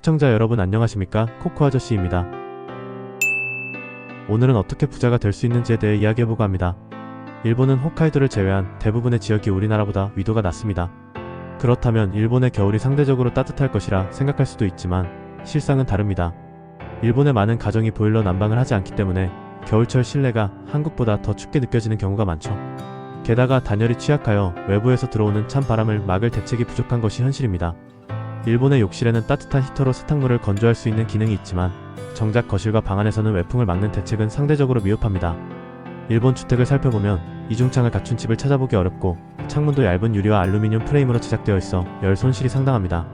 시청자 여러분 안녕하십니까? 코코 아저씨입니다. 오늘은 어떻게 부자가 될 수 있는지에 대해 이야기해보고 합니다. 일본은 홋카이도를 제외한 대부분의 지역이 우리나라보다 위도가 낮습니다. 그렇다면 일본의 겨울이 상대적으로 따뜻할 것이라 생각할 수도 있지만 실상은 다릅니다. 일본의 많은 가정이 보일러 난방을 하지 않기 때문에 겨울철 실내가 한국보다 더 춥게 느껴지는 경우가 많죠. 게다가 단열이 취약하여 외부에서 들어오는 찬바람을 막을 대책이 부족한 것이 현실입니다. 일본의 욕실에는 따뜻한 히터로 세탁물을 건조할 수 있는 기능이 있지만 정작 거실과 방 안에서는 외풍을 막는 대책은 상대적으로 미흡합니다. 일본 주택을 살펴보면 이중창을 갖춘 집을 찾아보기 어렵고 창문도 얇은 유리와 알루미늄 프레임으로 제작되어 있어 열 손실이 상당합니다.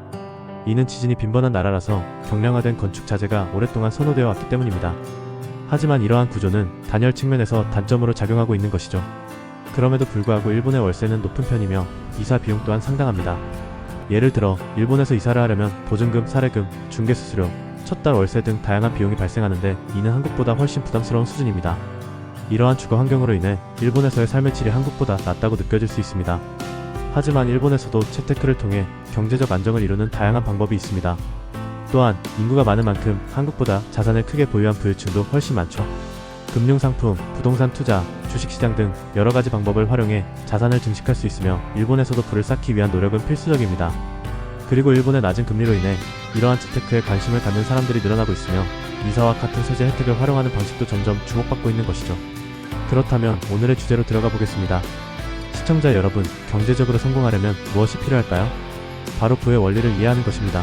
이는 지진이 빈번한 나라라서 경량화된 건축 자재가 오랫동안 선호되어 왔기 때문입니다. 하지만 이러한 구조는 단열 측면에서 단점으로 작용하고 있는 것이죠. 그럼에도 불구하고 일본의 월세는 높은 편이며 이사 비용 또한 상당합니다. 예를 들어 일본에서 이사를 하려면 보증금, 사례금, 중개수수료, 첫 달 월세 등 다양한 비용이 발생하는데 이는 한국보다 훨씬 부담스러운 수준입니다. 이러한 주거 환경으로 인해 일본에서의 삶의 질이 한국보다 낮다고 느껴질 수 있습니다. 하지만 일본에서도 재테크를 통해 경제적 안정을 이루는 다양한 방법이 있습니다. 또한 인구가 많은 만큼 한국보다 자산을 크게 보유한 부유층도 훨씬 많죠. 금융상품, 부동산 투자, 주식시장 등 여러가지 방법을 활용해 자산을 증식할 수 있으며 일본에서도 부를 쌓기 위한 노력은 필수적입니다. 그리고 일본의 낮은 금리로 인해 이러한 재테크에 관심을 갖는 사람들이 늘어나고 있으며 이사와 같은 세제 혜택을 활용하는 방식도 점점 주목받고 있는 것이죠. 그렇다면 오늘의 주제로 들어가 보겠습니다. 시청자 여러분, 경제적으로 성공하려면 무엇이 필요할까요? 바로 부의 원리를 이해하는 것입니다.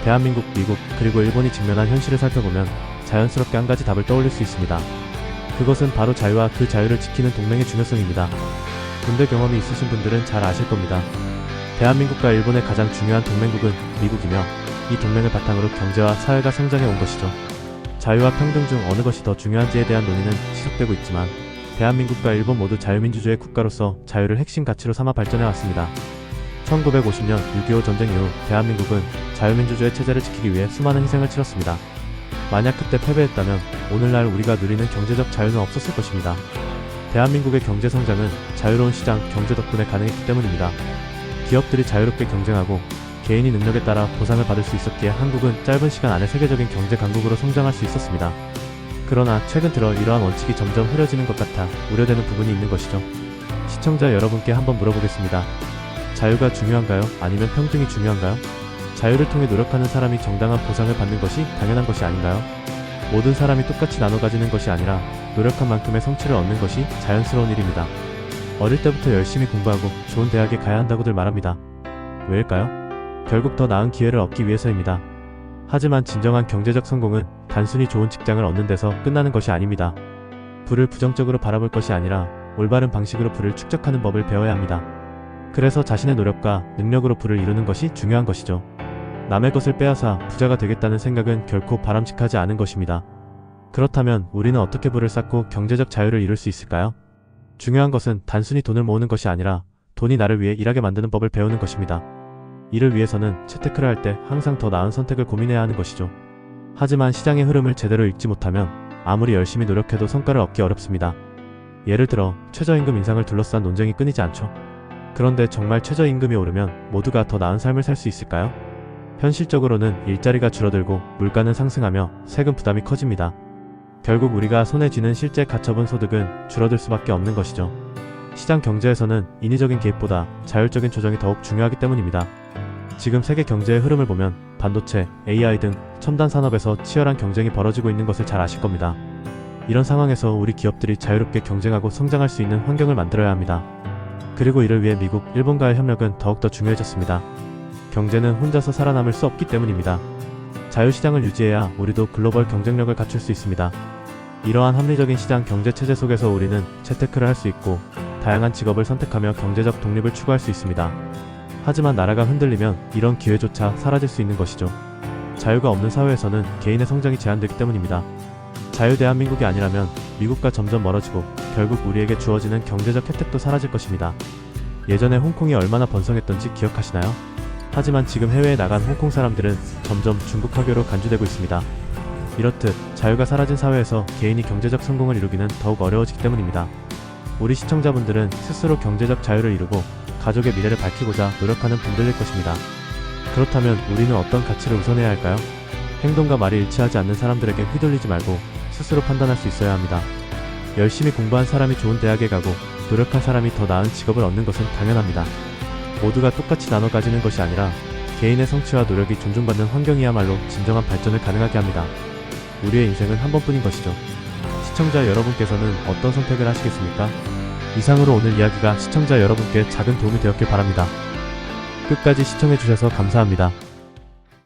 대한민국, 미국, 그리고 일본이 직면한 현실을 살펴보면 자연스럽게 한 가지 답을 떠올릴 수 있습니다. 그것은 바로 자유와 그 자유를 지키는 동맹의 중요성입니다. 군대 경험이 있으신 분들은 잘 아실 겁니다. 대한민국과 일본의 가장 중요한 동맹국은 미국이며 이 동맹을 바탕으로 경제와 사회가 성장해 온 것이죠. 자유와 평등 중 어느 것이 더 중요한지에 대한 논의는 지속되고 있지만 대한민국과 일본 모두 자유민주주의 국가로서 자유를 핵심 가치로 삼아 발전해 왔습니다. 1950년 6.25 전쟁 이후 대한민국은 자유민주주의 체제를 지키기 위해 수많은 희생을 치렀습니다. 만약 그때 패배했다면 오늘날 우리가 누리는 경제적 자유는 없었을 것입니다. 대한민국의 경제 성장은 자유로운 시장, 경제 덕분에 가능했기 때문입니다. 기업들이 자유롭게 경쟁하고 개인이 능력에 따라 보상을 받을 수 있었기에 한국은 짧은 시간 안에 세계적인 경제 강국으로 성장할 수 있었습니다. 그러나 최근 들어 이러한 원칙이 점점 흐려지는 것 같아 우려되는 부분이 있는 것이죠. 시청자 여러분께 한번 물어보겠습니다. 자유가 중요한가요? 아니면 평등이 중요한가요? 자유를 통해 노력하는 사람이 정당한 보상을 받는 것이 당연한 것이 아닌가요? 모든 사람이 똑같이 나눠 가지는 것이 아니라 노력한 만큼의 성취를 얻는 것이 자연스러운 일입니다. 어릴 때부터 열심히 공부하고 좋은 대학에 가야 한다고들 말합니다. 왜일까요? 결국 더 나은 기회를 얻기 위해서입니다. 하지만 진정한 경제적 성공은 단순히 좋은 직장을 얻는 데서 끝나는 것이 아닙니다. 부를 부정적으로 바라볼 것이 아니라 올바른 방식으로 부를 축적하는 법을 배워야 합니다. 그래서 자신의 노력과 능력으로 부를 이루는 것이 중요한 것이죠. 남의 것을 빼앗아 부자가 되겠다는 생각은 결코 바람직하지 않은 것입니다. 그렇다면 우리는 어떻게 부를 쌓고 경제적 자유를 이룰 수 있을까요? 중요한 것은 단순히 돈을 모으는 것이 아니라 돈이 나를 위해 일하게 만드는 법을 배우는 것입니다. 이를 위해서는 재테크를 할 때 항상 더 나은 선택을 고민해야 하는 것이죠. 하지만 시장의 흐름을 제대로 읽지 못하면 아무리 열심히 노력해도 성과를 얻기 어렵습니다. 예를 들어 최저임금 인상을 둘러싼 논쟁이 끊이지 않죠. 그런데 정말 최저임금이 오르면 모두가 더 나은 삶을 살 수 있을까요? 현실적으로는 일자리가 줄어들고 물가는 상승하며 세금 부담이 커집니다. 결국 우리가 손에 쥐는 실제 가처분 소득은 줄어들 수밖에 없는 것이죠. 시장 경제에서는 인위적인 개입보다 자율적인 조정이 더욱 중요하기 때문입니다. 지금 세계 경제의 흐름을 보면 반도체, AI 등 첨단 산업에서 치열한 경쟁이 벌어지고 있는 것을 잘 아실 겁니다. 이런 상황에서 우리 기업들이 자유롭게 경쟁하고 성장할 수 있는 환경을 만들어야 합니다. 그리고 이를 위해 미국, 일본과의 협력은 더욱더 중요해졌습니다. 경제는 혼자서 살아남을 수 없기 때문입니다. 자유시장을 유지해야 우리도 글로벌 경쟁력을 갖출 수 있습니다. 이러한 합리적인 시장 경제 체제 속에서 우리는 재테크를 할 수 있고 다양한 직업을 선택하며 경제적 독립을 추구할 수 있습니다. 하지만 나라가 흔들리면 이런 기회조차 사라질 수 있는 것이죠. 자유가 없는 사회에서는 개인의 성장이 제한되기 때문입니다. 자유 대한민국이 아니라면 미국과 점점 멀어지고 결국 우리에게 주어지는 경제적 혜택도 사라질 것입니다. 예전에 홍콩이 얼마나 번성했던지 기억하시나요? 하지만 지금 해외에 나간 홍콩 사람들은 점점 중국 화교로 간주되고 있습니다. 이렇듯 자유가 사라진 사회에서 개인이 경제적 성공을 이루기는 더욱 어려워지기 때문입니다. 우리 시청자분들은 스스로 경제적 자유를 이루고 가족의 미래를 밝히고자 노력하는 분들일 것입니다. 그렇다면 우리는 어떤 가치를 우선해야 할까요? 행동과 말이 일치하지 않는 사람들에게 휘둘리지 말고 스스로 판단할 수 있어야 합니다. 열심히 공부한 사람이 좋은 대학에 가고 노력한 사람이 더 나은 직업을 얻는 것은 당연합니다. 모두가 똑같이 나눠 가지는 것이 아니라 개인의 성취와 노력이 존중받는 환경이야말로 진정한 발전을 가능하게 합니다. 우리의 인생은 한 번뿐인 것이죠. 시청자 여러분께서는 어떤 선택을 하시겠습니까? 이상으로 오늘 이야기가 시청자 여러분께 작은 도움이 되었길 바랍니다. 끝까지 시청해주셔서 감사합니다.